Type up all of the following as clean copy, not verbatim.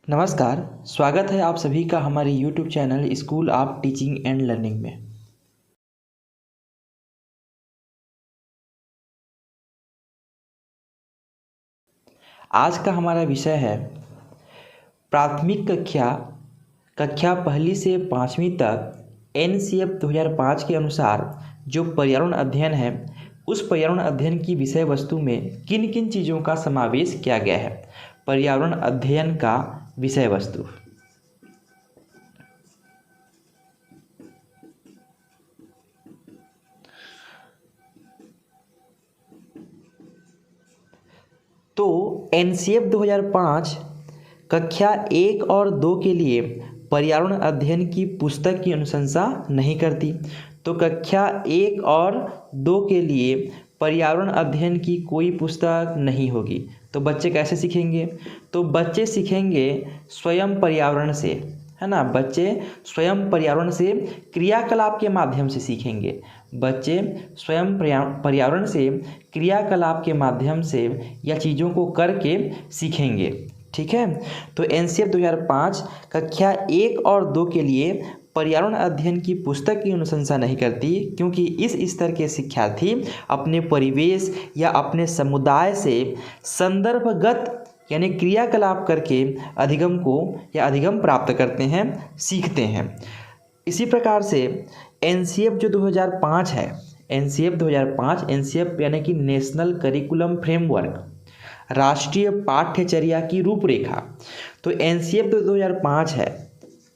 नमस्कार। स्वागत है आप सभी का हमारे YouTube channel school of teaching and learning में। आज का हमारा विषय है प्राथमिक कक्षा पहली से पाँचवीं तक NCF 2005 के अनुसार जो पर्यावरण अध्ययन है, उस पर्यावरण अध्ययन की विषय वस्तु में किन किन चीज़ों का समावेश किया गया है। पर्यावरण अध्ययन का विषय वस्तु। तो NCF 2005 कक्षा 1 और 2 के लिए पर्यावरण अध्ययन की पुस्तक की अनुशंसा नहीं करती। तो कक्षा 1 और 2 के लिए पर्यावरण अध्ययन की कोई पुस्तक नहीं होगी। तो बच्चे कैसे सीखेंगे? तो बच्चे सीखेंगे स्वयं पर्यावरण से, है ना। बच्चे स्वयं पर्यावरण से क्रियाकलाप के माध्यम से सीखेंगे। बच्चे स्वयं पर्यावरण से क्रियाकलाप के माध्यम से या चीज़ों को करके सीखेंगे। ठीक है। तो NCF 2005 कक्षा 1 और 2 के लिए पर्यावरण अध्ययन की पुस्तक की अनुशंसा नहीं करती, क्योंकि इस स्तर के शिक्षार्थी अपने परिवेश या अपने समुदाय से संदर्भगत यानी क्रियाकलाप करके अधिगम प्राप्त करते हैं, सीखते हैं। इसी प्रकार से NCF जो 2005 है, NCF 2005 NCF यानी कि नेशनल करिकुलम फ्रेमवर्क, राष्ट्रीय पाठ्यचर्या की रूपरेखा। तो NCF 2005 है,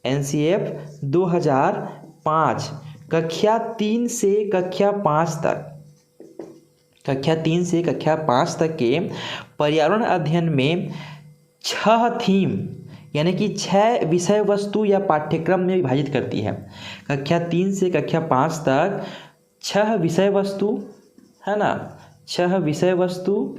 NCF 2005 कक्षा 3 से कक्षा 5 तक, कक्षा 3 से कक्षा 5 तक के पर्यावरण अध्ययन में 6 थीम यानी कि 6 विषय वस्तु या पाठ्यक्रम में विभाजित करती है। कक्षा 3 से कक्षा 5 तक 6 विषय वस्तु, है ना, 6 विषय वस्तु,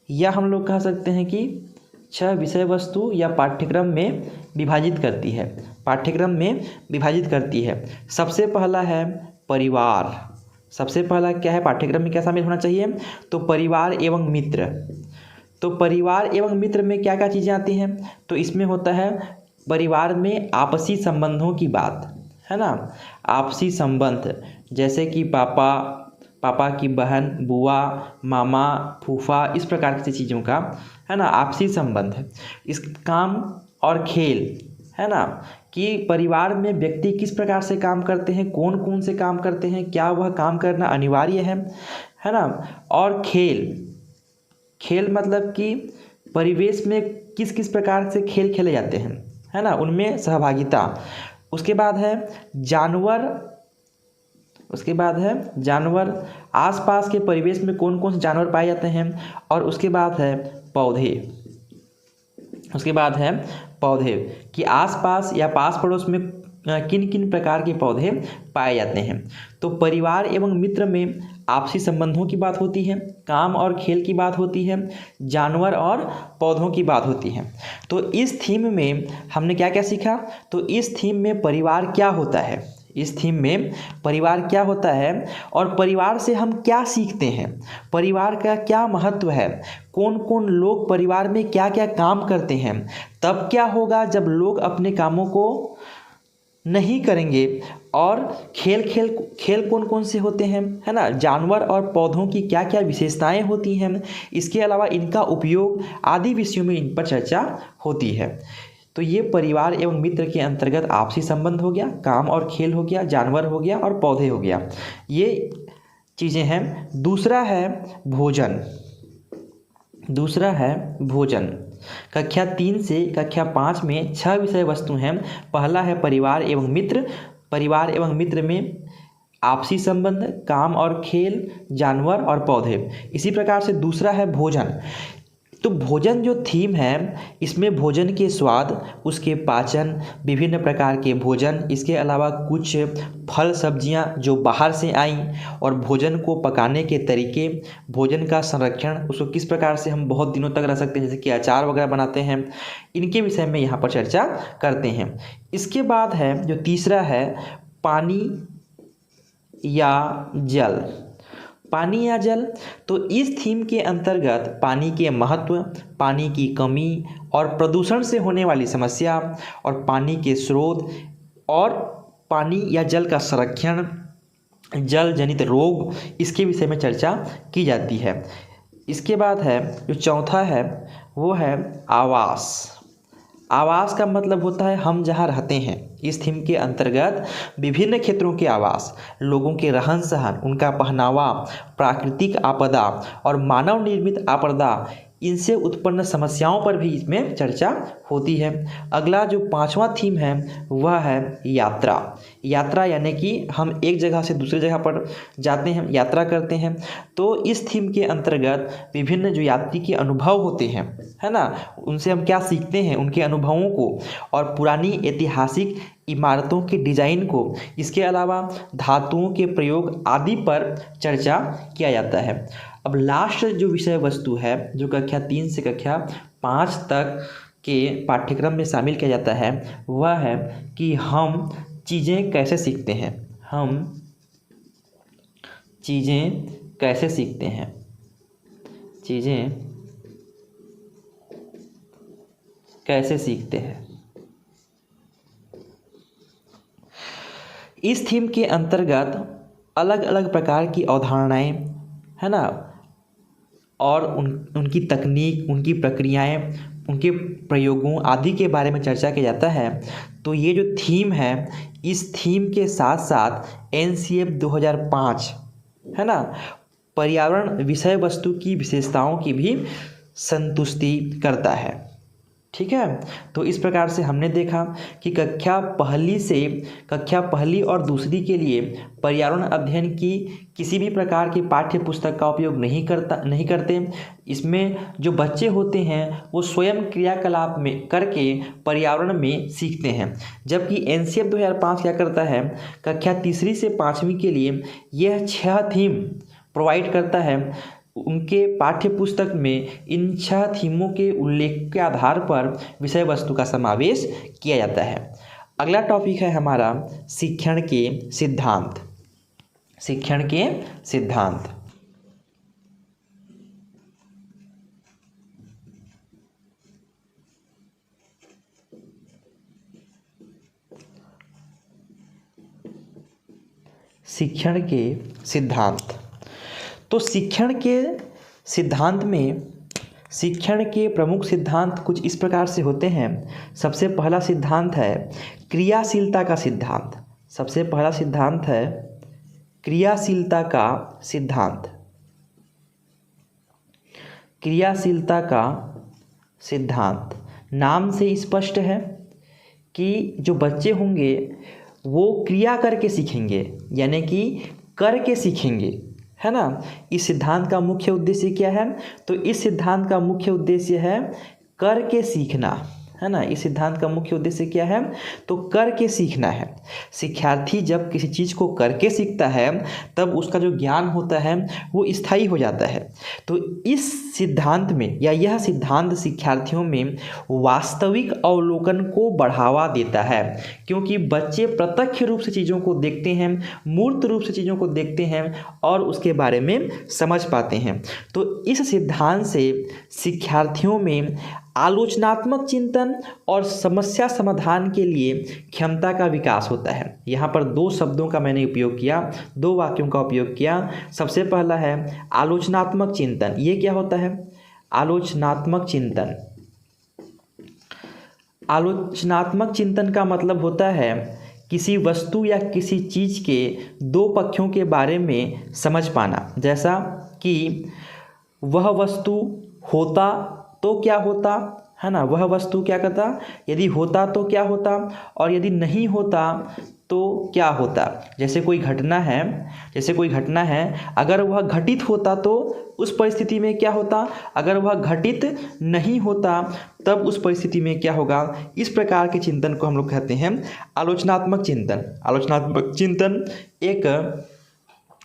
या हम लोग कह सकते हैं कि 6 विषय वस्तु या पाठ्यक्रम में विभाजित करती है, पाठ्यक्रम में विभाजित करती है। सबसे पहला है परिवार। सबसे पहला क्या है, पाठ्यक्रम में क्या शामिल होना चाहिए? तो परिवार एवं मित्र। तो परिवार एवं मित्र में क्या क्या चीज़ें आती हैं? तो इसमें होता है परिवार में आपसी संबंधों की बात, है ना। आपसी संबंध जैसे कि पापा की बहन, बुआ, मामा, फूफा, इस प्रकार की चीज़ों का, है ना, आपसी संबंध है। इस काम और खेल, है ना, कि परिवार में व्यक्ति किस प्रकार से काम करते हैं, कौन कौन से काम करते हैं, क्या वह काम करना अनिवार्य है ना। और खेल मतलब कि परिवेश में किस किस प्रकार से खेल खेले जाते हैं, है ना, उनमें सहभागिता। उसके बाद है जानवर, आसपास के परिवेश में कौन कौन से जानवर पाए जाते हैं। और उसके बाद है पौधे कि आसपास या पास पड़ोस में किन किन प्रकार के पौधे पाए जाते हैं। तो परिवार एवं मित्र में आपसी संबंधों की बात होती है, काम और खेल की बात होती है, जानवर और पौधों की बात होती है। तो इस थीम में हमने क्या क्या सीखा? तो इस थीम में परिवार क्या होता है, इस थीम में परिवार क्या होता है और परिवार से हम क्या सीखते हैं, परिवार का क्या महत्व है, कौन कौन लोग परिवार में क्या क्या काम करते हैं, तब क्या होगा जब लोग अपने कामों को नहीं करेंगे, और खेल कौन कौन से होते हैं, है ना, जानवर और पौधों की क्या क्या विशेषताएं होती हैं, इसके अलावा इनका उपयोग आदि विषयों में इन पर चर्चा होती है। तो ये परिवार एवं मित्र के अंतर्गत आपसी संबंध हो गया, काम और खेल हो गया, जानवर हो गया और पौधे हो गया, ये चीज़ें हैं। दूसरा है भोजन। कक्षा 3 से कक्षा 5 में 6 विषय वस्तु हैं। पहला है परिवार एवं मित्र। परिवार एवं मित्र में आपसी संबंध, काम और खेल, जानवर और पौधे। इसी प्रकार से दूसरा है भोजन। तो भोजन जो थीम है, इसमें भोजन के स्वाद, उसके पाचन, विभिन्न प्रकार के भोजन, इसके अलावा कुछ फल सब्जियां जो बाहर से आईं, और भोजन को पकाने के तरीके, भोजन का संरक्षण, उसको किस प्रकार से हम बहुत दिनों तक रख सकते हैं, जैसे कि अचार वगैरह बनाते हैं, इनके विषय में यहाँ पर चर्चा करते हैं। इसके बाद है जो तीसरा है पानी या जल। पानी या जल, तो इस थीम के अंतर्गत पानी के महत्व, पानी की कमी और प्रदूषण से होने वाली समस्या और पानी के स्रोत और पानी या जल का संरक्षण, जल जनित रोग, इसके विषय में चर्चा की जाती है। इसके बाद है जो चौथा है वो है आवास। आवास का मतलब होता है हम जहाँ रहते हैं। इस थीम के अंतर्गत विभिन्न क्षेत्रों के आवास, लोगों के रहन सहन, उनका पहनावा, प्राकृतिक आपदा और मानव निर्मित आपदा, इनसे उत्पन्न समस्याओं पर भी इसमें चर्चा होती है। अगला जो पांचवा थीम है वह है यात्रा। यात्रा यानी कि हम एक जगह से दूसरी जगह पर जाते हैं, यात्रा करते हैं। तो इस थीम के अंतर्गत विभिन्न जो यात्री के अनुभव होते हैं, है ना, उनसे हम क्या सीखते हैं, उनके अनुभवों को और पुरानी ऐतिहासिक इमारतों के डिजाइन को, इसके अलावा धातुओं के प्रयोग आदि पर चर्चा किया जाता है। अब लास्ट जो विषय वस्तु है जो कक्षा 3 से कक्षा 5 तक के पाठ्यक्रम में शामिल किया जाता है वह है कि हम चीज़ें कैसे सीखते हैं। हम चीज़ें कैसे सीखते हैं। चीज़ें कैसे सीखते हैं। इस थीम के अंतर्गत अलग अलग प्रकार की अवधारणाएं, है ना, और उनकी तकनीक, उनकी प्रक्रियाएं, उनके प्रयोगों आदि के बारे में चर्चा किया जाता है। तो ये जो थीम है, इस थीम के साथ साथ NCF 2005, है ना, पर्यावरण विषय वस्तु की विशेषताओं की भी संतुष्टि करता है। ठीक है, तो इस प्रकार से हमने देखा कि कक्षा पहली और दूसरी के लिए पर्यावरण अध्ययन की किसी भी प्रकार की पाठ्य पुस्तक का उपयोग नहीं करते। इसमें जो बच्चे होते हैं वो स्वयं क्रियाकलाप में करके पर्यावरण में सीखते हैं। जबकि NCF 2005 क्या करता है, कक्षा 3 से 5वीं के लिए यह 6 थीम प्रोवाइड करता है। उनके पाठ्य पुस्तक में इन 6 थीमों के उल्लेख के आधार पर विषय वस्तु का समावेश किया जाता है। अगला टॉपिक है हमारा शिक्षण के सिद्धांत। शिक्षण के सिद्धांत। शिक्षण के सिद्धांत। तो शिक्षण के सिद्धांत में शिक्षण के प्रमुख सिद्धांत कुछ इस प्रकार से होते हैं। सबसे पहला सिद्धांत है क्रियाशीलता का सिद्धांत। सबसे पहला सिद्धांत है क्रियाशीलता का सिद्धांत। क्रियाशीलता का सिद्धांत नाम से स्पष्ट है कि जो बच्चे होंगे वो क्रिया करके सीखेंगे, यानी कि करके सीखेंगे, है ना। इस सिद्धांत का मुख्य उद्देश्य क्या है, तो इस सिद्धांत का मुख्य उद्देश्य है करके सीखना, है ना। इस सिद्धांत का मुख्य उद्देश्य क्या है, तो करके सीखना है। शिक्षार्थी जब किसी चीज़ को करके सीखता है तब उसका जो ज्ञान होता है वो स्थायी हो जाता है। तो इस सिद्धांत में या यह सिद्धांत शिक्षार्थियों में वास्तविक अवलोकन को बढ़ावा देता है, क्योंकि बच्चे प्रत्यक्ष रूप से चीज़ों को देखते हैं, मूर्त रूप से चीज़ों को देखते हैं और उसके बारे में समझ पाते हैं। तो इस सिद्धांत से शिक्षार्थियों में आलोचनात्मक चिंतन और समस्या समाधान के लिए क्षमता का विकास होता है। यहाँ पर 2 शब्दों का मैंने उपयोग किया, 2 वाक्यों का उपयोग किया। सबसे पहला है आलोचनात्मक चिंतन। ये क्या होता है, आलोचनात्मक चिंतन। आलोचनात्मक चिंतन का मतलब होता है किसी वस्तु या किसी चीज़ के 2 पक्षों के बारे में समझ पाना। जैसा कि वह वस्तु होता तो क्या होता, है ना, वह वस्तु क्या करता, यदि होता तो क्या होता और यदि नहीं होता तो क्या होता। जैसे कोई घटना है, अगर वह घटित होता तो उस परिस्थिति में क्या होता, अगर वह घटित नहीं होता तब उस परिस्थिति में क्या होगा। इस प्रकार के चिंतन को हम लोग कहते हैं आलोचनात्मक चिंतन। आलोचनात्मक चिंतन एक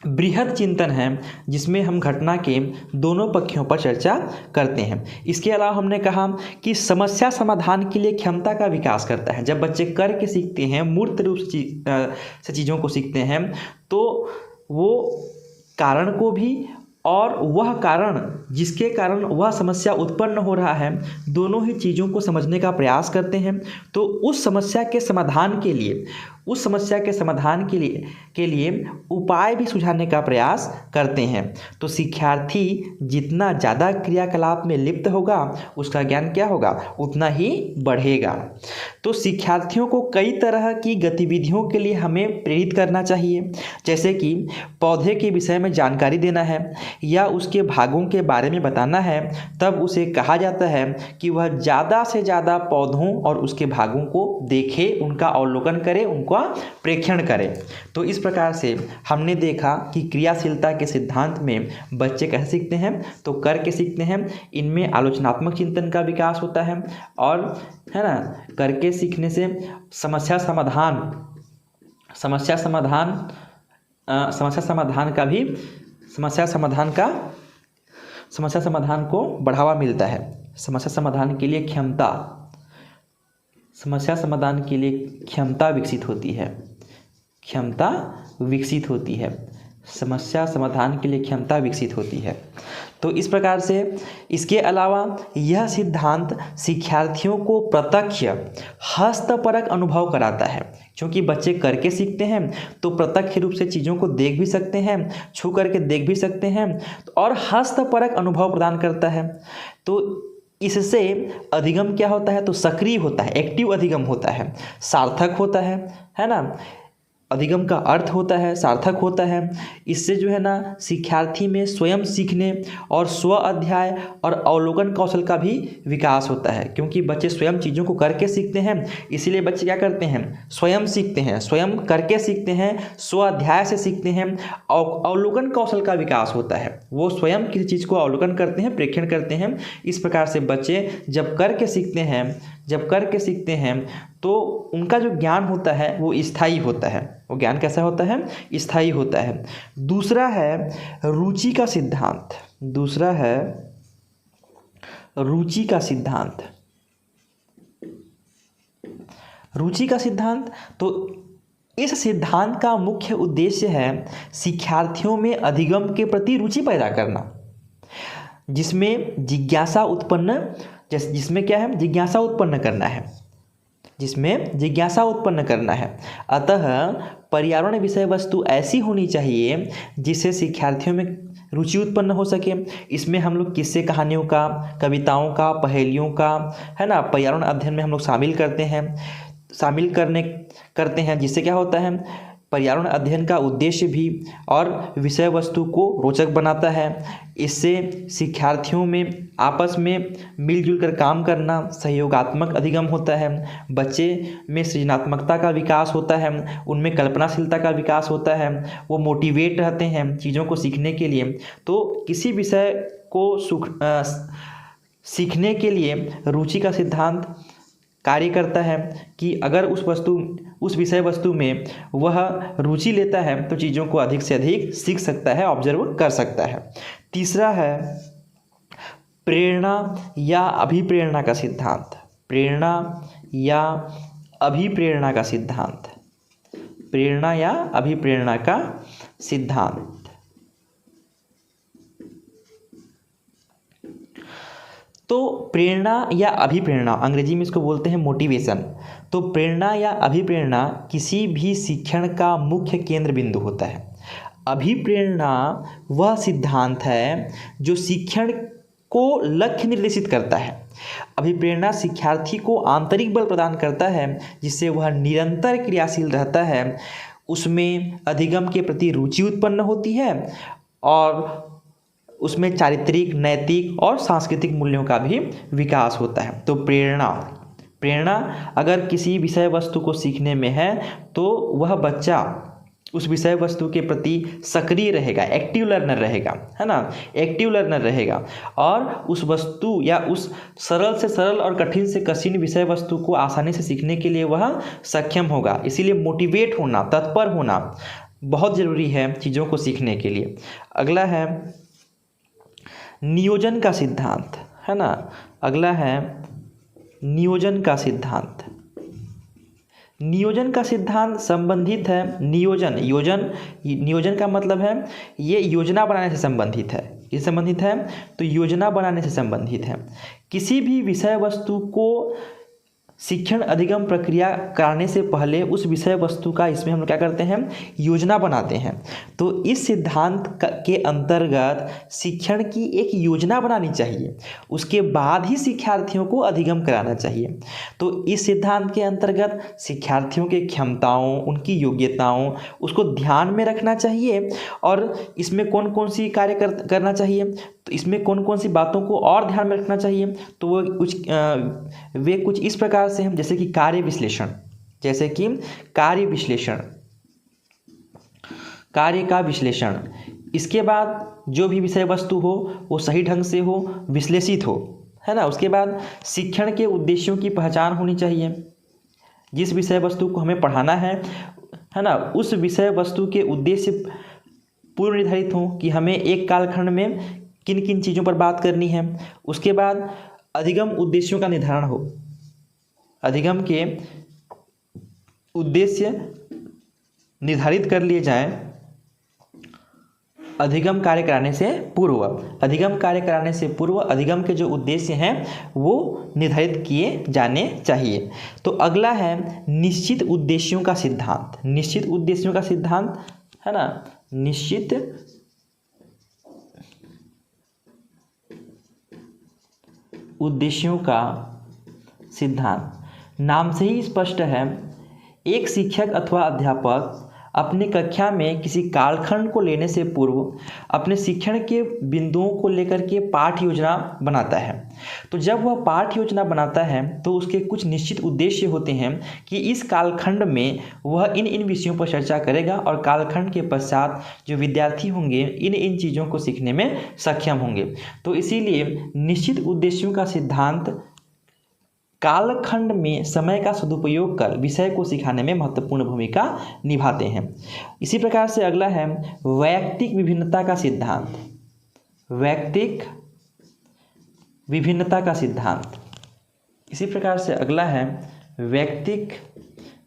बृहद चिंतन है जिसमें हम घटना के दोनों पक्षों पर चर्चा करते हैं। इसके अलावा हमने कहा कि समस्या समाधान के लिए क्षमता का विकास करता है। जब बच्चे करके सीखते हैं, मूर्त रूप से चीज़ों को सीखते हैं, तो वो कारण को भी और वह कारण जिसके कारण वह समस्या उत्पन्न हो रहा है, दोनों ही चीज़ों को समझने का प्रयास करते हैं। तो उस समस्या के समाधान के लिए उपाय भी सुझाने का प्रयास करते हैं। तो शिक्षार्थी जितना ज़्यादा क्रियाकलाप में लिप्त होगा, उसका ज्ञान क्या होगा, उतना ही बढ़ेगा। तो शिक्षार्थियों को कई तरह की गतिविधियों के लिए हमें प्रेरित करना चाहिए, जैसे कि पौधे के विषय में जानकारी देना है या उसके भागों के बारे में बताना है। तब उसे कहा जाता है कि वह ज़्यादा से ज़्यादा पौधों और उसके भागों को देखे, उनका अवलोकन करे, उनका प्रेक्षण करें। तो इस प्रकार से हमने देखा कि क्रियाशीलता के सिद्धांत में बच्चे कैसे सीखते हैं, तो करके सीखते हैं। इनमें आलोचनात्मक चिंतन का विकास होता है और है ना, करके सीखने से समस्या समाधान को बढ़ावा मिलता है। समस्या समाधान के लिए क्षमता विकसित होती है। समस्या समाधान के लिए क्षमता विकसित होती है। तो इस प्रकार से इसके अलावा यह सिद्धांत शिक्षार्थियों को प्रत्यक्ष हस्तपरक अनुभव कराता है, क्योंकि बच्चे करके सीखते हैं तो प्रत्यक्ष रूप से चीज़ों को देख भी सकते हैं, छू करके देख भी सकते हैं और हस्तपरक अनुभव प्रदान करता है। तो इससे अधिगम क्या होता है, तो सक्रिय होता है, एक्टिव अधिगम होता है, सार्थक होता है ना। अधिगम का अर्थ होता है सार्थक होता है। इससे जो है ना शिक्षार्थी में स्वयं सीखने और स्व अध्याय और अवलोकन कौशल का भी विकास होता है, क्योंकि बच्चे स्वयं चीज़ों को करके सीखते हैं। इसीलिए बच्चे क्या करते हैं, स्वयं सीखते हैं, स्वयं करके सीखते हैं, स्व अध्याय से सीखते हैं। अवलोकन कौशल का विकास होता है, वो स्वयं किसी चीज़ को अवलोकन करते हैं, प्रेक्षण करते हैं। इस प्रकार से बच्चे जब करके सीखते हैं तो उनका जो ज्ञान होता है वो स्थायी होता है। वो ज्ञान कैसा होता है, स्थायी होता है। दूसरा है रुचि का सिद्धांत। तो इस सिद्धांत का मुख्य उद्देश्य है शिक्षार्थियों में अधिगम के प्रति रुचि पैदा करना, जिसमें जिज्ञासा उत्पन्न करना है। अतः पर्यावरण विषय वस्तु ऐसी होनी चाहिए जिससे शिक्षार्थियों में रुचि उत्पन्न हो सके। इसमें हम लोग किस्से कहानियों का, कविताओं का, पहेलियों का, है ना, पर्यावरण अध्ययन में हम लोग शामिल करते हैं, जिससे क्या होता है, पर्यावरण अध्ययन का उद्देश्य भी और विषय वस्तु को रोचक बनाता है। इससे शिक्षार्थियों में आपस में मिलजुल कर काम करना, सहयोगात्मक अधिगम होता है। बच्चे में सृजनात्मकता का विकास होता है, उनमें कल्पनाशीलता का विकास होता है, वो मोटिवेट रहते हैं चीज़ों को सीखने के लिए। तो किसी विषय को सीखने के लिए रुचि का सिद्धांत कार्य करता है कि अगर उस विषय वस्तु में वह रुचि लेता है तो चीज़ों को अधिक से अधिक सीख सकता है, ऑब्जर्व कर सकता है। तीसरा है प्रेरणा या अभिप्रेरणा का सिद्धांत। तो प्रेरणा या अभिप्रेरणा, अंग्रेजी में इसको बोलते हैं मोटिवेशन। तो प्रेरणा या अभिप्रेरणा किसी भी शिक्षण का मुख्य केंद्र बिंदु होता है। अभिप्रेरणा वह सिद्धांत है जो शिक्षण को लक्ष्य निर्देशित करता है। अभिप्रेरणा शिक्षार्थी को आंतरिक बल प्रदान करता है, जिससे वह निरंतर क्रियाशील रहता है, उसमें अधिगम के प्रति रुचि उत्पन्न होती है और उसमें चारित्रिक, नैतिक और सांस्कृतिक मूल्यों का भी विकास होता है। तो प्रेरणा अगर किसी विषय वस्तु को सीखने में है तो वह बच्चा उस विषय वस्तु के प्रति सक्रिय रहेगा, एक्टिव लर्नर रहेगा, है ना, एक्टिव लर्नर रहेगा और उस वस्तु या उस सरल से सरल और कठिन से कठिन विषय वस्तु को आसानी से सीखने के लिए वह सक्षम होगा। इसीलिए मोटिवेट होना, तत्पर होना बहुत ज़रूरी है चीज़ों को सीखने के लिए। अगला है नियोजन का सिद्धांत, है ना। अगला है नियोजन का सिद्धांत। नियोजन का सिद्धांत संबंधित है नियोजन का मतलब है ये योजना बनाने से संबंधित है। ये संबंधित है तो योजना बनाने से संबंधित है। किसी भी विषय वस्तु को शिक्षण अधिगम प्रक्रिया कराने से पहले उस विषय वस्तु का इसमें हम क्या करते हैं, योजना बनाते हैं। तो इस सिद्धांत के अंतर्गत शिक्षण की एक योजना बनानी चाहिए, उसके बाद ही शिक्षार्थियों को अधिगम कराना चाहिए। तो इस सिद्धांत के अंतर्गत शिक्षार्थियों के क्षमताओं, उनकी योग्यताओं, उसको ध्यान में रखना चाहिए और इसमें कौन कौन सी कार्य करना चाहिए, तो इसमें कौन कौन सी बातों को और ध्यान में रखना चाहिए। तो वे कुछ इस प्रकार से हम, जैसे कि कार्य का विश्लेषण, इसके बाद जो भी विषय वस्तु हो वो सही ढंग से हो, विश्लेषित हो, है ना। उसके बाद शिक्षण के उद्देश्यों की पहचान होनी चाहिए। जिस विषय वस्तु को हमें पढ़ाना है ना, उस विषय वस्तु के उद्देश्य पूर्व निर्धारित हों कि हमें एक कालखंड में किन किन चीज़ों पर बात करनी है। उसके बाद अधिगम उद्देश्यों का निर्धारण हो, अधिगम के उद्देश्य निर्धारित कर लिए जाएं अधिगम कार्य कराने से पूर्व। अधिगम के जो उद्देश्य हैं वो निर्धारित किए जाने चाहिए। तो अगला है निश्चित उद्देश्यों का सिद्धांत। है ना, निश्चित उद्देश्यों का सिद्धांत। नाम से ही स्पष्ट है, एक शिक्षक अथवा अध्यापक अपने कक्षा में किसी कालखंड को लेने से पूर्व अपने शिक्षण के बिंदुओं को लेकर के पाठ योजना बनाता है। तो जब वह पाठ योजना बनाता है तो उसके कुछ निश्चित उद्देश्य होते हैं कि इस कालखंड में वह इन इन विषयों पर चर्चा करेगा और कालखंड के पश्चात जो विद्यार्थी होंगे इन इन चीज़ों को सीखने में सक्षम होंगे। तो इसीलिए निश्चित उद्देश्यों का सिद्धांत कालखंड में समय का सदुपयोग कर विषय को सिखाने में महत्वपूर्ण भूमिका निभाते हैं। इसी प्रकार से अगला है वैयक्तिक विभिन्नता का सिद्धांत। इसी प्रकार से अगला है वैयक्तिक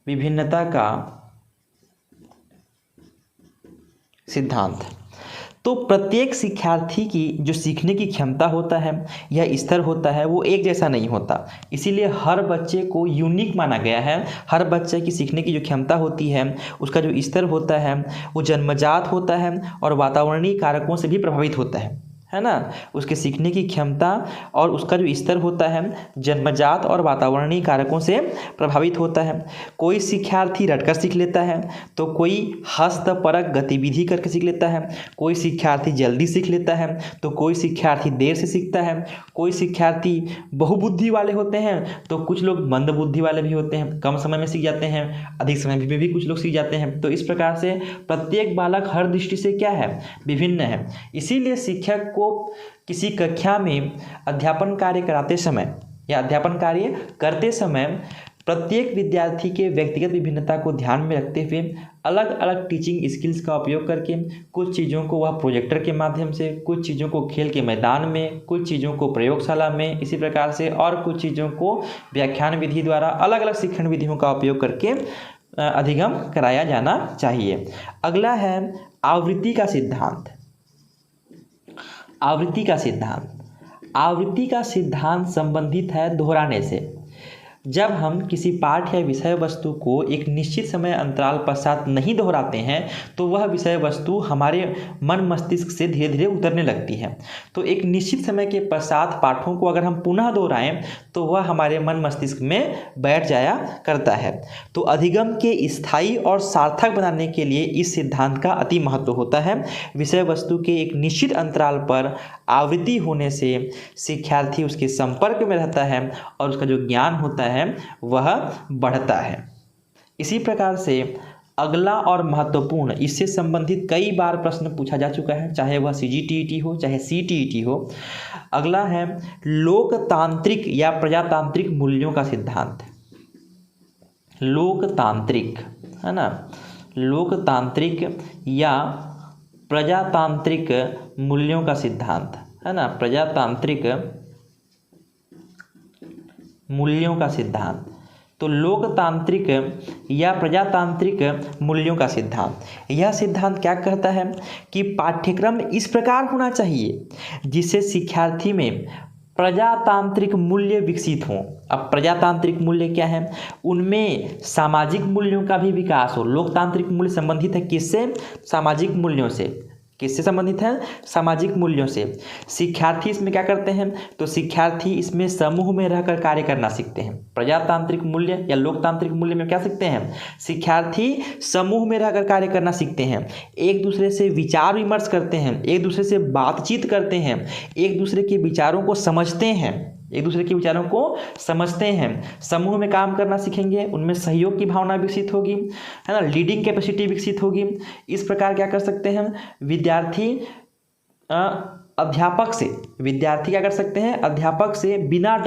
विभिन्नता का सिद्धांत। तो प्रत्येक शिक्षार्थी की जो सीखने की क्षमता होता है या स्तर होता है वो एक जैसा नहीं होता, इसीलिए हर बच्चे को यूनिक माना गया है। हर बच्चे की सीखने की जो क्षमता होती है, उसका जो स्तर होता है वो जन्मजात होता है और वातावरणीय कारकों से भी प्रभावित होता है ना। उसके सीखने की क्षमता और उसका जो स्तर होता है जन्मजात और वातावरणीय कारकों से प्रभावित होता है। कोई शिक्षार्थी रटकर सीख लेता है तो कोई हस्तपरक गतिविधि करके सीख लेता है, कोई शिक्षार्थी जल्दी सीख लेता है तो कोई शिक्षार्थी देर से सीखता है। कोई शिक्षार्थी बहुबुद्धि वाले होते हैं तो कुछ लोग मंद बुद्धि वाले भी होते हैं, कम समय में सीख जाते हैं, अधिक समय में भी कुछ लोग सीख जाते हैं। तो इस प्रकार से प्रत्येक बालक हर दृष्टि से क्या है, विभिन्न है। इसीलिए शिक्षक को किसी कक्षा में अध्यापन कार्य कराते समय या अध्यापन कार्य करते समय प्रत्येक विद्यार्थी के व्यक्तिगत विभिन्नता को ध्यान में रखते हुए अलग अलग टीचिंग स्किल्स का उपयोग करके कुछ चीज़ों को वह प्रोजेक्टर के माध्यम से, कुछ चीज़ों को खेल के मैदान में, कुछ चीज़ों को प्रयोगशाला में, इसी प्रकार से और कुछ चीज़ों को व्याख्यान विधि द्वारा अलग अलग शिक्षण विधियों का उपयोग करके अधिगम कराया जाना चाहिए। अगला है आवृत्ति का सिद्धांत। आवृत्ति का सिद्धांत संबंधित है दोहराने से। जब हम किसी पाठ या विषय वस्तु को एक निश्चित समय अंतराल पश्चात नहीं दोहराते हैं तो वह विषय वस्तु हमारे मन मस्तिष्क से धीरे धीरे उतरने लगती है। तो एक निश्चित समय के पश्चात पाठों को अगर हम पुनः दोहराएं तो वह हमारे मन मस्तिष्क में बैठ जाया करता है। तो अधिगम के स्थायी और सार्थक बनाने के लिए इस सिद्धांत का अति महत्व होता है। विषय वस्तु के एक निश्चित अंतराल पर आवृत्ति होने से शिक्षार्थी उसके संपर्क में रहता है और उसका जो ज्ञान होता है वह बढ़ता है। इसी प्रकार से अगला और महत्वपूर्ण, इससे संबंधित कई बार प्रश्न पूछा जा चुका है, चाहे वह CGTET हो चाहे CTET हो। अगला है लोकतांत्रिक या प्रजातांत्रिक मूल्यों का सिद्धांत। लोकतांत्रिक, है ना, लोकतांत्रिक या प्रजातांत्रिक मूल्यों का सिद्धांत, है ना, प्रजातांत्रिक मूल्यों का सिद्धांत। तो लोकतांत्रिक या प्रजातांत्रिक मूल्यों का सिद्धांत। यह सिद्धांत क्या कहता है कि पाठ्यक्रम इस प्रकार होना चाहिए जिससे शिक्षार्थी में प्रजातांत्रिक मूल्य विकसित हों। अब प्रजातांत्रिक मूल्य क्या है? उनमें सामाजिक मूल्यों का भी विकास हो। लोकतांत्रिक मूल्य संबंधित है किससे? सामाजिक मूल्यों से। किससे संबंधित है? सामाजिक मूल्यों से। शिक्षार्थी इसमें क्या करते हैं? तो शिक्षार्थी इसमें समूह में रहकर कार्य करना सीखते हैं। प्रजातांत्रिक मूल्य या लोकतांत्रिक मूल्य में क्या सीखते हैं? शिक्षार्थी समूह में रहकर कार्य करना सीखते हैं, एक दूसरे से विचार विमर्श करते हैं, एक दूसरे से बातचीत करते हैं, एक दूसरे के विचारों को समझते हैं, समूह में काम करना सीखेंगे, उनमें सहयोग की भावना विकसित होगी, है ना, लीडिंग कैपेसिटी विकसित होगी। इस प्रकार क्या कर सकते हैं? विद्यार्थी क्या कर सकते हैं? अध्यापक से बिना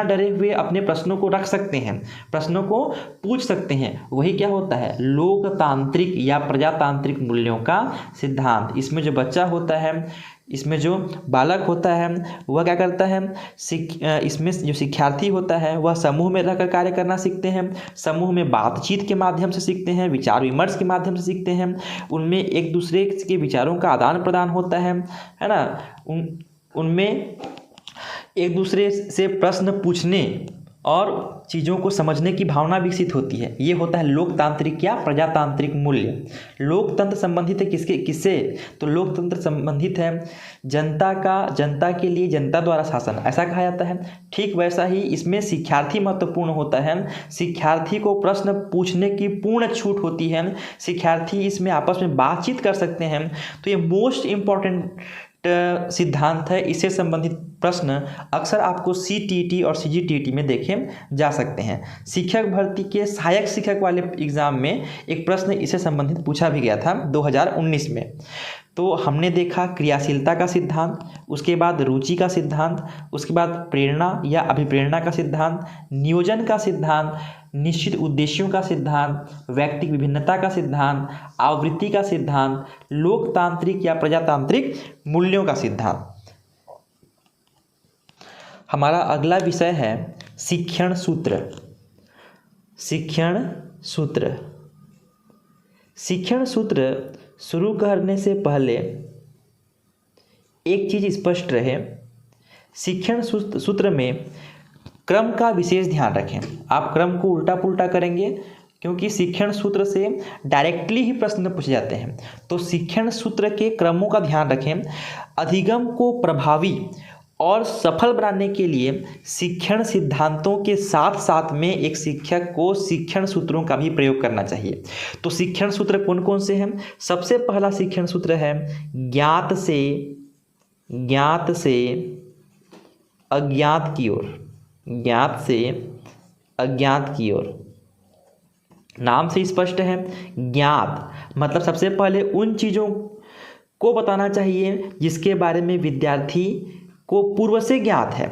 डरे हुए अपने प्रश्नों को रख सकते हैं, प्रश्नों को पूछ सकते हैं। वही क्या होता है? लोकतांत्रिक या प्रजातांत्रिक मूल्यों का सिद्धांत। इसमें जो बच्चा होता है, इसमें जो बालक होता है, वह क्या करता है? इसमें जो शिक्षार्थी होता है वह समूह में रहकर कार्य करना सीखते हैं, समूह में बातचीत के माध्यम से सीखते हैं, विचार विमर्श के माध्यम से सीखते हैं, उनमें एक दूसरे के विचारों का आदान प्रदान होता है ना, उनमें एक दूसरे से प्रश्न पूछने और चीज़ों को समझने की भावना विकसित होती है। ये होता है लोकतांत्रिक या प्रजातांत्रिक मूल्य। लोकतंत्र संबंधित है किससे? तो लोकतंत्र संबंधित है जनता के लिए जनता द्वारा शासन, ऐसा कहा जाता है। ठीक वैसा ही इसमें शिक्षार्थी महत्वपूर्ण होता है। शिक्षार्थी को प्रश्न पूछने की पूर्ण छूट होती है, शिक्षार्थी इसमें आपस में बातचीत कर सकते हैं। तो ये मोस्ट इम्पॉर्टेंट सिद्धांत है। इससे संबंधित प्रश्न अक्सर आपको CTET और CGTET में देखे जा सकते हैं। शिक्षक भर्ती के सहायक शिक्षक वाले एग्जाम में एक प्रश्न इससे संबंधित पूछा भी गया था 2019 में। तो हमने देखा क्रियाशीलता का सिद्धांत, उसके बाद रुचि का सिद्धांत, उसके बाद प्रेरणा या अभिप्रेरणा का सिद्धांत, नियोजन का सिद्धांत, निश्चित उद्देश्यों का सिद्धांत, व्यक्तिगत विभिन्नता का सिद्धांत, आवृत्ति का सिद्धांत, लोकतांत्रिक या प्रजातांत्रिक मूल्यों का सिद्धांत। हमारा अगला विषय है शिक्षण सूत्र। शिक्षण सूत्र शुरू करने से पहले एक चीज़ स्पष्ट रहे, शिक्षण सूत्र में क्रम का विशेष ध्यान रखें। आप क्रम को उल्टा पुल्टा करेंगे क्योंकि शिक्षण सूत्र से डायरेक्टली ही प्रश्न पूछे जाते हैं। तो शिक्षण सूत्र के क्रमों का ध्यान रखें। अधिगम को प्रभावी और सफल बनाने के लिए शिक्षण सिद्धांतों के साथ साथ में एक शिक्षक को शिक्षण सूत्रों का भी प्रयोग करना चाहिए। तो शिक्षण सूत्र कौन कौन से हैं? सबसे पहला शिक्षण सूत्र है ज्ञात से अज्ञात की ओर। ज्ञात से अज्ञात की ओर, नाम से स्पष्ट है। ज्ञात मतलब सबसे पहले उन चीज़ों को बताना चाहिए जिसके बारे में विद्यार्थी को पूर्व से ज्ञात है,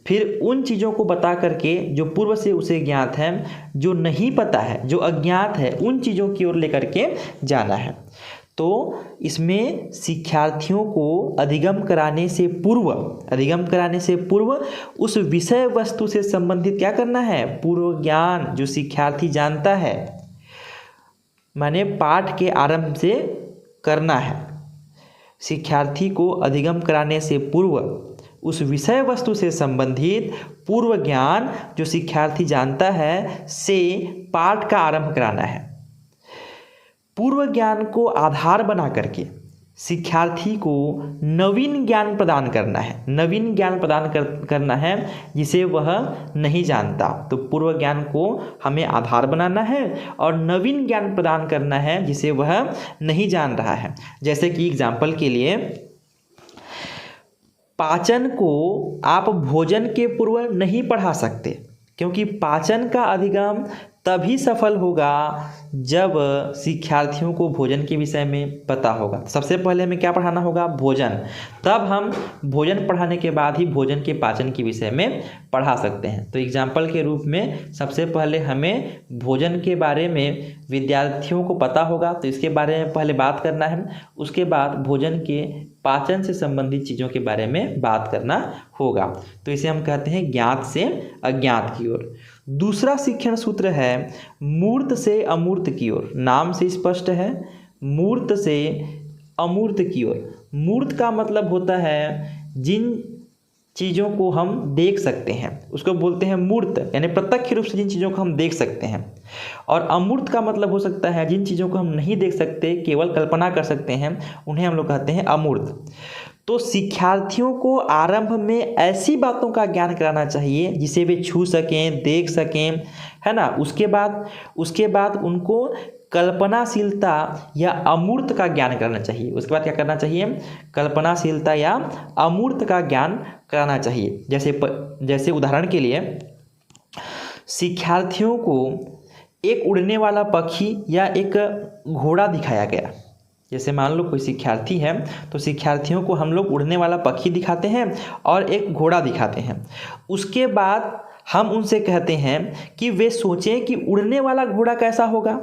फिर उन चीज़ों को बता करके जो पूर्व से उसे ज्ञात है, जो नहीं पता है, जो अज्ञात है, उन चीज़ों की ओर लेकर के जाना है। तो इसमें शिक्षार्थियों को अधिगम कराने से पूर्व उस विषय वस्तु से संबंधित क्या करना है? पूर्व ज्ञान जो शिक्षार्थी जानता है, माने पाठ के आरंभ से करना है। शिक्षार्थी को अधिगम कराने से पूर्व उस विषय वस्तु से संबंधित पूर्व ज्ञान जो शिक्षार्थी जानता है से पाठ का आरंभ कराना है। पूर्व ज्ञान को आधार बना करके शिक्षार्थी को नवीन ज्ञान प्रदान करना है, जिसे वह नहीं जानता। तो पूर्व ज्ञान को हमें आधार बनाना है और नवीन ज्ञान प्रदान करना है जिसे वह नहीं जान रहा है। जैसे कि एग्जाम्पल के लिए, पाचन को आप भोजन के पूर्व नहीं पढ़ा सकते, क्योंकि पाचन का अधिगम तभी सफल होगा जब शिक्षार्थियों को भोजन के विषय में पता होगा। सबसे पहले हमें क्या पढ़ाना होगा? भोजन। तब हम भोजन पढ़ाने के बाद ही भोजन के पाचन के विषय में पढ़ा सकते हैं। तो एग्जाम्पल के रूप में सबसे पहले हमें भोजन के बारे में विद्यार्थियों को पता होगा, तो इसके बारे में पहले बात करना है। उसके बाद भोजन के पाचन से संबंधित चीज़ों के बारे में बात करना होगा। तो इसे हम कहते हैं ज्ञात से अज्ञात की ओर। दूसरा शिक्षण सूत्र है मूर्त से अमूर्त की ओर। नाम से स्पष्ट है, मूर्त से अमूर्त की ओर। मूर्त का मतलब होता है जिन चीज़ों को हम देख सकते हैं उसको बोलते हैं मूर्त, यानी प्रत्यक्ष रूप से जिन चीज़ों को हम देख सकते हैं। और अमूर्त का मतलब हो सकता है जिन चीज़ों को हम नहीं देख सकते, केवल कल्पना कर सकते हैं, उन्हें हम लोग कहते हैं अमूर्त। तो शिक्षार्थियों को आरंभ में ऐसी बातों का ज्ञान कराना चाहिए जिसे वे छू सकें, देख सकें, है ना। उसके बाद उनको कल्पनाशीलता या अमूर्त का ज्ञान कराना चाहिए। उसके बाद क्या करना चाहिए? कल्पनाशीलता या अमूर्त का ज्ञान कराना चाहिए। जैसे उदाहरण के लिए शिक्षार्थियों को एक उड़ने वाला पक्षी या एक घोड़ा दिखाया गया। जैसे मान लो कोई शिक्षार्थी है तो शिक्षार्थियों को हम लोग उड़ने वाला पक्षी दिखाते हैं और एक घोड़ा दिखाते हैं। उसके बाद हम उनसे कहते हैं कि वे सोचें कि उड़ने वाला घोड़ा कैसा होगा।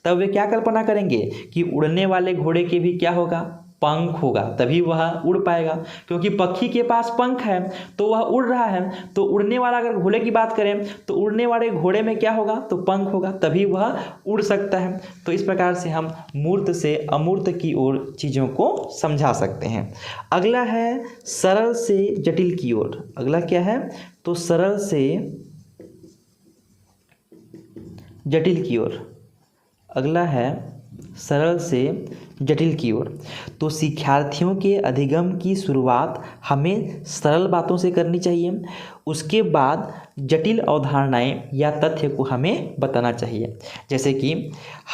तब वे क्या कल्पना करेंगे कि उड़ने वाले घोड़े के भी क्या होगा? पंख होगा, तभी वह उड़ पाएगा। क्योंकि पक्षी के पास पंख है तो वह उड़ रहा है। तो उड़ने वाला, अगर घोड़े की बात करें तो उड़ने वाले घोड़े में क्या होगा? तो पंख होगा, तभी वह उड़ सकता है। तो इस प्रकार से हम मूर्त से अमूर्त की ओर चीज़ों को समझा सकते हैं। अगला है सरल से जटिल की ओर। अगला क्या है? तो सरल से जटिल की ओर। अगला है सरल से जटिल की ओर। तो शिक्षार्थियों के अधिगम की शुरुआत हमें सरल बातों से करनी चाहिए। उसके बाद जटिल अवधारणाएं या तथ्य को हमें बताना चाहिए। जैसे कि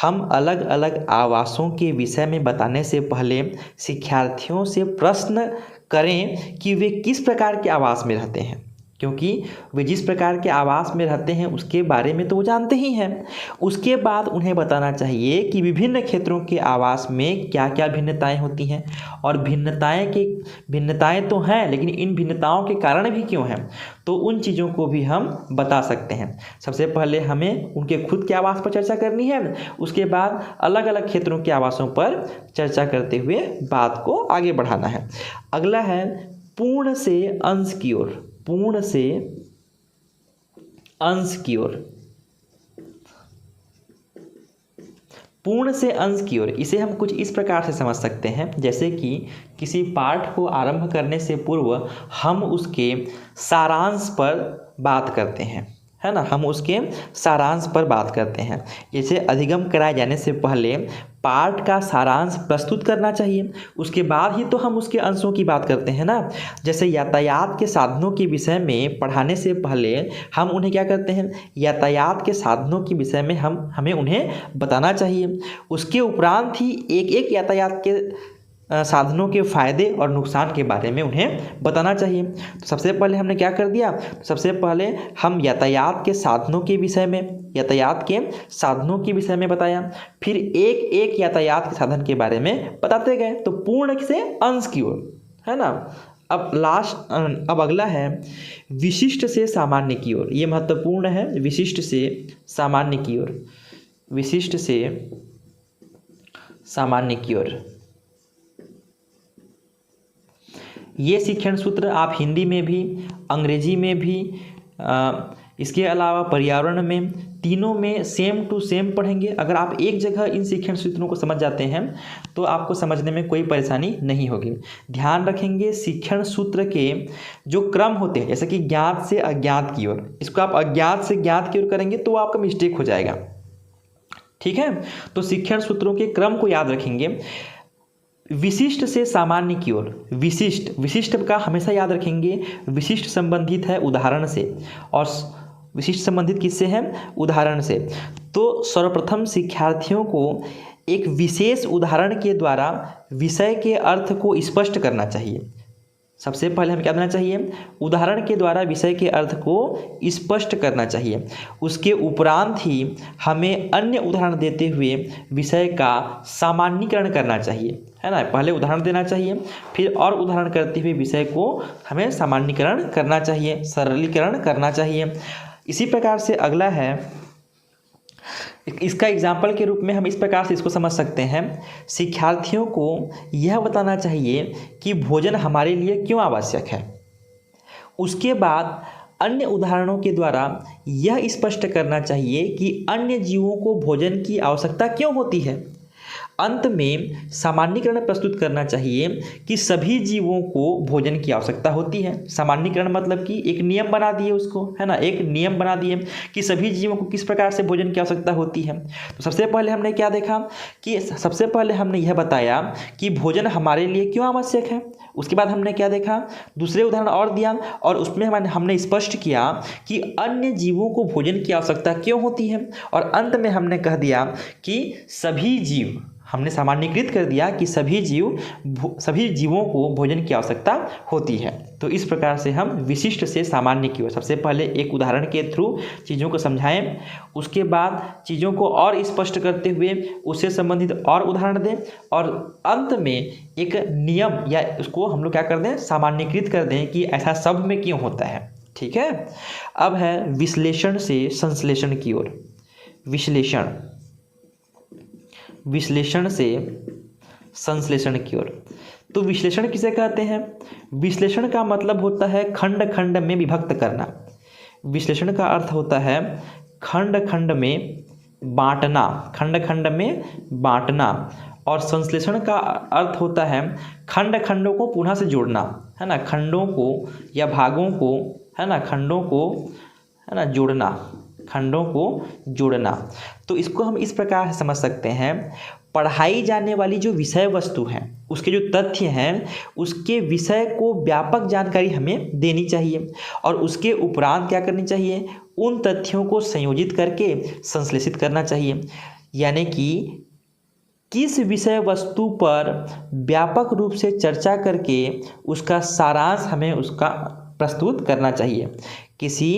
हम अलग अलग आवासों के विषय में बताने से पहले शिक्षार्थियों से प्रश्न करें कि वे किस प्रकार के आवास में रहते हैं, क्योंकि वे जिस प्रकार के आवास में रहते हैं उसके बारे में तो वो जानते ही हैं। उसके बाद उन्हें बताना चाहिए कि विभिन्न क्षेत्रों के आवास में क्या क्या भिन्नताएं होती हैं, और भिन्नताएं तो हैं लेकिन इन भिन्नताओं के कारण भी क्यों हैं, तो उन चीज़ों को भी हम बता सकते हैं। सबसे पहले हमें उनके खुद के आवास पर चर्चा करनी है, उसके बाद अलग अलग क्षेत्रों के आवासों पर चर्चा करते हुए बात को आगे बढ़ाना है। अगला है पूर्ण से अंश की ओर। पूर्ण से अंश की ओर। पूर्ण से अंश की ओर, इसे हम कुछ इस प्रकार से समझ सकते हैं जैसे कि किसी पाठ को आरंभ करने से पूर्व हम उसके सारांश पर बात करते हैं, है ना। हम उसके सारांश पर बात करते हैं। जैसे अधिगम कराए जाने से पहले पाठ का सारांश प्रस्तुत करना चाहिए, उसके बाद ही तो हम उसके अंशों की बात करते हैं ना। जैसे यातायात के साधनों के विषय में पढ़ाने से पहले हम उन्हें क्या करते हैं? यातायात के साधनों के विषय में हमें उन्हें बताना चाहिए। उसके उपरांत ही एक एक यातायात के साधनों के फ़ायदे और नुकसान के बारे में उन्हें बताना चाहिए। तो सबसे पहले हमने क्या कर दिया? सबसे पहले हम यातायात के साधनों के विषय में बताया, फिर एक एक यातायात के साधन के बारे में बताते गए। तो पूर्ण से अंश की ओर, है ना। अब अगला है विशिष्ट से सामान्य की ओर। ये महत्वपूर्ण है, विशिष्ट से सामान्य की ओर। विशिष्ट से सामान्य की ओर। ये शिक्षण सूत्र आप हिंदी में भी, अंग्रेजी में भी, इसके अलावा पर्यावरण में, तीनों में सेम टू सेम पढ़ेंगे। अगर आप एक जगह इन शिक्षण सूत्रों को समझ जाते हैं तो आपको समझने में कोई परेशानी नहीं होगी। ध्यान रखेंगे शिक्षण सूत्र के जो क्रम होते हैं, जैसे कि ज्ञात से अज्ञात की ओर, इसको आप अज्ञात से ज्ञात की ओर करेंगे तो आपका मिस्टेक हो जाएगा, ठीक है। तो शिक्षण सूत्रों के क्रम को याद रखेंगे। विशिष्ट से सामान्य की ओर। विशिष्ट का हमेशा याद रखेंगे, विशिष्ट संबंधित है उदाहरण से, और विशिष्ट संबंधित किससे है? उदाहरण से। तो सर्वप्रथम शिक्षार्थियों को एक विशेष उदाहरण के द्वारा विषय के अर्थ को स्पष्ट करना चाहिए। सबसे पहले हमें क्या देना चाहिए? उदाहरण के द्वारा विषय के अर्थ को स्पष्ट करना चाहिए। उसके उपरांत ही हमें अन्य उदाहरण देते हुए विषय का सामान्यीकरण करना चाहिए, है ना। पहले उदाहरण देना चाहिए, फिर और उदाहरण करते हुए विषय को हमें सामान्यीकरण करना चाहिए, सरलीकरण करना चाहिए। इसी प्रकार से अगला है इसका एग्जाम्पल के रूप में हम इस प्रकार से इसको समझ सकते हैं, शिक्षार्थियों को यह बताना चाहिए कि भोजन हमारे लिए क्यों आवश्यक है। उसके बाद अन्य उदाहरणों के द्वारा यह स्पष्ट करना चाहिए कि अन्य जीवों को भोजन की आवश्यकता क्यों होती है। अंत में सामान्यीकरण प्रस्तुत करना चाहिए कि सभी जीवों को भोजन की आवश्यकता होती है। सामान्यीकरण मतलब कि एक नियम बना दिए उसको, है ना, एक नियम बना दिए कि सभी जीवों को किस प्रकार से भोजन की आवश्यकता होती है। तो सबसे पहले हमने क्या देखा कि सबसे पहले हमने यह बताया कि भोजन हमारे लिए क्यों आवश्यक है। उसके बाद हमने क्या देखा, दूसरे उदाहरण और दिया और उसमें हमने स्पष्ट किया कि अन्य जीवों को भोजन की आवश्यकता क्यों होती है। और अंत में हमने कह दिया कि सभी जीव, हमने सामान्यीकृत कर दिया कि सभी जीवों को भोजन की आवश्यकता होती है। तो इस प्रकार से हम विशिष्ट से सामान्य की ओर सबसे पहले एक उदाहरण के थ्रू चीज़ों को समझाएं, उसके बाद चीज़ों को और स्पष्ट करते हुए उससे संबंधित और उदाहरण दें और अंत में एक नियम या उसको हम लोग क्या कर दें, सामान्यीकृत कर दें कि ऐसा सब में क्यों होता है। ठीक है, अब है विश्लेषण से संश्लेषण की ओर। विश्लेषण से संश्लेषण की ओर। तो विश्लेषण किसे कहते हैं? विश्लेषण का मतलब होता है खंड खंड में विभक्त करना। विश्लेषण का अर्थ होता है खंड खंड में बांटना, खंड खंड में बांटना। और संश्लेषण का अर्थ होता है खंड खंडों को पुनः से जोड़ना, है ना, खंडों को या भागों को, है ना, खंडों को, है ना, जोड़ना, खंडों को जोड़ना। तो इसको हम इस प्रकार से समझ सकते हैं, पढ़ाई जाने वाली जो विषय वस्तु है, उसके जो तथ्य हैं, उसके विषय को व्यापक जानकारी हमें देनी चाहिए और उसके उपरांत क्या करनी चाहिए, उन तथ्यों को संयोजित करके संश्लेषित करना चाहिए। यानी कि किस विषय वस्तु पर व्यापक रूप से चर्चा करके उसका सारांश हमें उसका प्रस्तुत करना चाहिए। किसी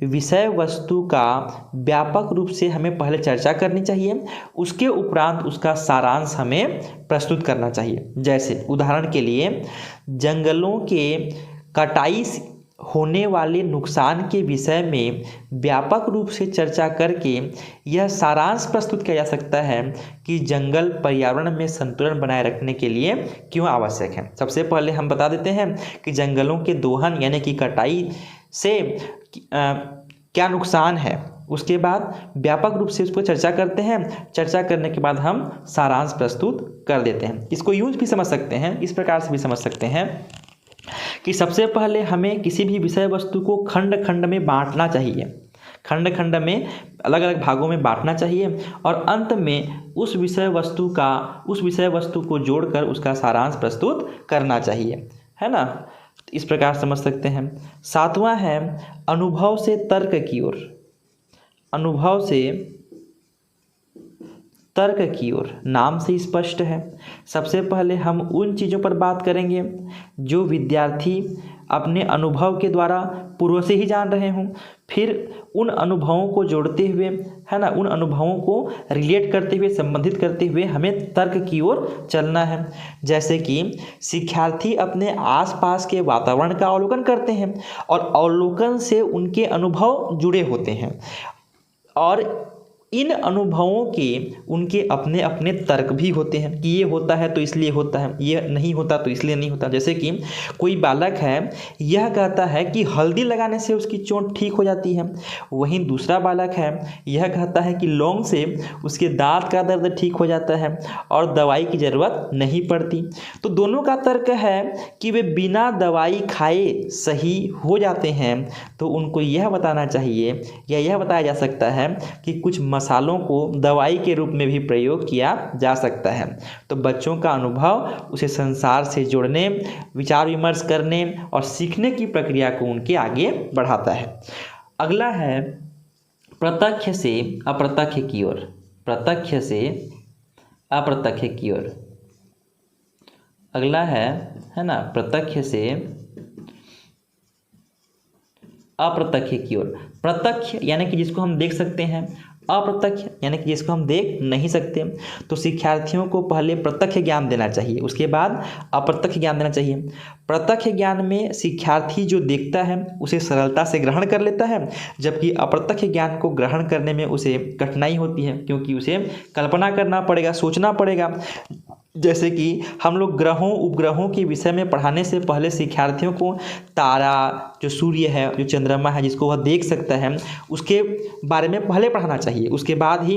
विषय वस्तु का व्यापक रूप से हमें पहले चर्चा करनी चाहिए, उसके उपरांत उसका सारांश हमें प्रस्तुत करना चाहिए। जैसे उदाहरण के लिए जंगलों के कटाई होने वाले नुकसान के विषय में व्यापक रूप से चर्चा करके यह सारांश प्रस्तुत किया जा सकता है कि जंगल पर्यावरण में संतुलन बनाए रखने के लिए क्यों आवश्यक है। सबसे पहले हम बता देते हैं कि जंगलों के दोहन यानी कि कटाई से क्या नुकसान है। उसके बाद व्यापक रूप से उसको चर्चा करते हैं, चर्चा करने के बाद हम सारांश प्रस्तुत कर देते हैं। इसको यूँ भी समझ सकते हैं, इस प्रकार से भी समझ सकते हैं कि सबसे पहले हमें किसी भी विषय वस्तु को खंड खंड में बांटना चाहिए, खंड खंड में अलग अलग भागों में बांटना चाहिए और अंत में उस विषय वस्तु को जोड़कर उसका सारांश प्रस्तुत करना चाहिए, है ना। तो इस प्रकार समझ सकते हैं। सातवां है अनुभव से तर्क की ओर। अनुभव से तर्क की ओर, नाम से स्पष्ट है। सबसे पहले हम उन चीज़ों पर बात करेंगे जो विद्यार्थी अपने अनुभव के द्वारा पूर्व से ही जान रहे हों, फिर उन अनुभवों को जोड़ते हुए, है ना, उन अनुभवों को रिलेट करते हुए, संबंधित करते हुए हमें तर्क की ओर चलना है। जैसे कि शिक्षार्थी अपने आसपास के वातावरण का अवलोकन करते हैं और अवलोकन से उनके अनुभव जुड़े होते हैं और इन अनुभवों के उनके अपने अपने तर्क भी होते हैं कि ये होता है तो इसलिए होता है, ये नहीं होता तो इसलिए नहीं होता। जैसे कि कोई बालक है, यह कहता है कि हल्दी लगाने से उसकी चोट ठीक हो जाती है, वहीं दूसरा बालक है, यह कहता है कि लौंग से उसके दांत का दर्द ठीक हो जाता है और दवाई की ज़रूरत नहीं पड़ती। तो दोनों का तर्क है कि वे बिना दवाई खाए सही हो जाते हैं। तो उनको यह बताना चाहिए या यह बताया जा सकता है कि कुछ मसालों को दवाई के रूप में भी प्रयोग किया जा सकता है। तो बच्चों का अनुभव उसे संसार से जोड़ने, विचार विमर्श करने और सीखने की प्रक्रिया को उनके आगे बढ़ाता है। अगला है प्रत्यक्ष से अप्रत्यक्ष की ओर। प्रत्यक्ष से अप्रत्यक्ष की ओर अगला है ना, प्रत्यक्ष से अप्रत्यक्ष की ओर। प्रत्यक्ष यानी कि जिसको हम देख सकते हैं, अप्रत्यक्ष यानी कि जिसको हम देख नहीं सकते। तो शिक्षार्थियों को पहले प्रत्यक्ष ज्ञान देना चाहिए, उसके बाद अप्रत्यक्ष ज्ञान देना चाहिए। प्रत्यक्ष ज्ञान में शिक्षार्थी जो देखता है उसे सरलता से ग्रहण कर लेता है, जबकि अप्रत्यक्ष ज्ञान को ग्रहण करने में उसे कठिनाई होती है, क्योंकि उसे कल्पना करना पड़ेगा, सोचना पड़ेगा। जैसे कि हम लोग ग्रहों उपग्रहों के विषय में पढ़ाने से पहले शिक्षार्थियों को तारा, जो सूर्य है, जो चंद्रमा है जिसको वह देख सकता है, उसके बारे में पहले पढ़ाना चाहिए। उसके बाद ही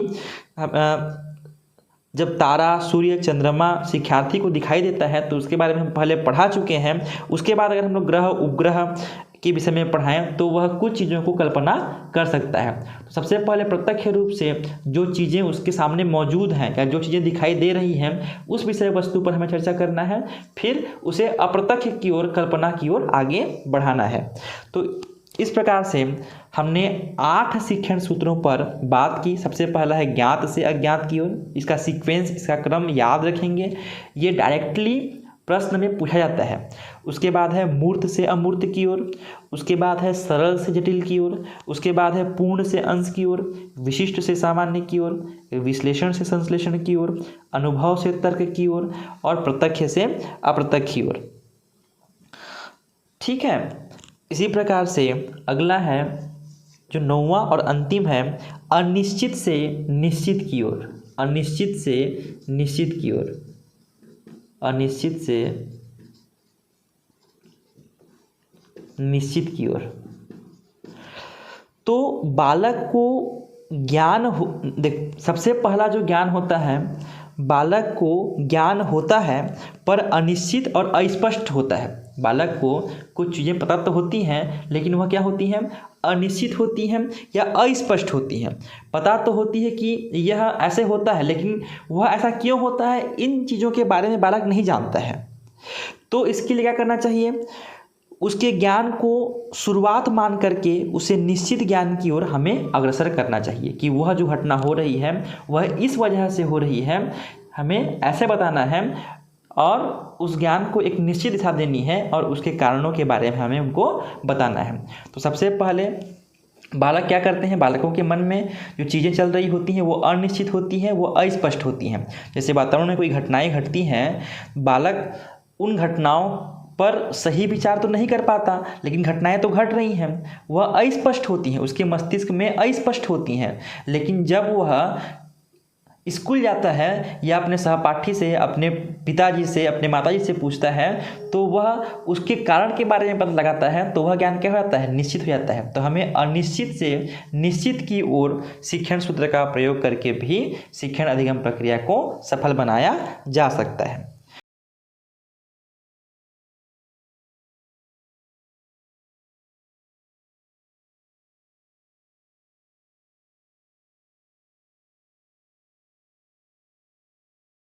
जब तारा, सूर्य, चंद्रमा शिक्षार्थी को दिखाई देता है तो उसके बारे में हम पहले पढ़ा चुके हैं। उसके बाद अगर हम लोग ग्रह उपग्रह के विषय में पढ़ाएं तो वह कुछ चीज़ों को कल्पना कर सकता है। तो सबसे पहले प्रत्यक्ष रूप से जो चीज़ें उसके सामने मौजूद हैं या जो चीज़ें दिखाई दे रही हैं उस विषय वस्तु पर हमें चर्चा करना है, फिर उसे अप्रत्यक्ष की ओर, कल्पना की ओर आगे बढ़ाना है। तो इस प्रकार से हमने 8 शिक्षण सूत्रों पर बात की। सबसे पहला है ज्ञात से अज्ञात की ओर। इसका सीक्वेंस, इसका क्रम याद रखेंगे, ये डायरेक्टली प्रश्न में पूछा जाता है। उसके बाद है मूर्त से अमूर्त की ओर, उसके बाद है सरल से जटिल की ओर, उसके बाद है पूर्ण से अंश की ओर, विशिष्ट से सामान्य की ओर, विश्लेषण से संश्लेषण की ओर, अनुभव से तर्क की ओर और प्रत्यक्ष से अप्रत्यक्ष की ओर। ठीक है, इसी प्रकार से अगला है जो 9वां और अंतिम है, अनिश्चित से निश्चित की ओर। अनिश्चित से निश्चित की ओर, अनिश्चित से निश्चित की ओर। तो बालक को ज्ञान देख, सबसे पहला जो ज्ञान होता है, बालक को ज्ञान होता है पर अनिश्चित और अस्पष्ट होता है। बालक को कुछ चीज़ें पता तो होती हैं, लेकिन वह क्या होती हैं, अनिश्चित होती हैं या अस्पष्ट होती हैं। पता तो होती है कि यह ऐसे होता है, लेकिन वह ऐसा क्यों होता है, इन चीज़ों के बारे में बालक नहीं जानता है। तो इसके लिए क्या करना चाहिए, उसके ज्ञान को शुरुआत मान करके उसे निश्चित ज्ञान की ओर हमें अग्रसर करना चाहिए कि वह जो घटना हो रही है वह इस वजह से हो रही है, हमें ऐसे बताना है और उस ज्ञान को एक निश्चित दिशा देनी है और उसके कारणों के बारे में हमें उनको बताना है। तो सबसे पहले बालक क्या करते हैं, बालकों के मन में जो चीज़ें चल रही होती हैं वो अनिश्चित होती हैं, वो अस्पष्ट होती हैं। जैसे वातावरण में कोई घटनाएं घटती हैं, बालक उन घटनाओं पर सही विचार तो नहीं कर पाता, लेकिन घटनाएं तो घट रही हैं, वह अस्पष्ट होती हैं, उसके मस्तिष्क में अस्पष्ट होती हैं। लेकिन जब वह स्कूल जाता है या अपने सहपाठी से, अपने पिताजी से, अपने माताजी से पूछता है तो वह उसके कारण के बारे में पता लगाता है, तो वह ज्ञान क्या हो जाता है, निश्चित हो जाता है। तो हमें अनिश्चित से निश्चित की ओर शिक्षण सूत्र का प्रयोग करके भी शिक्षण अधिगम प्रक्रिया को सफल बनाया जा सकता है।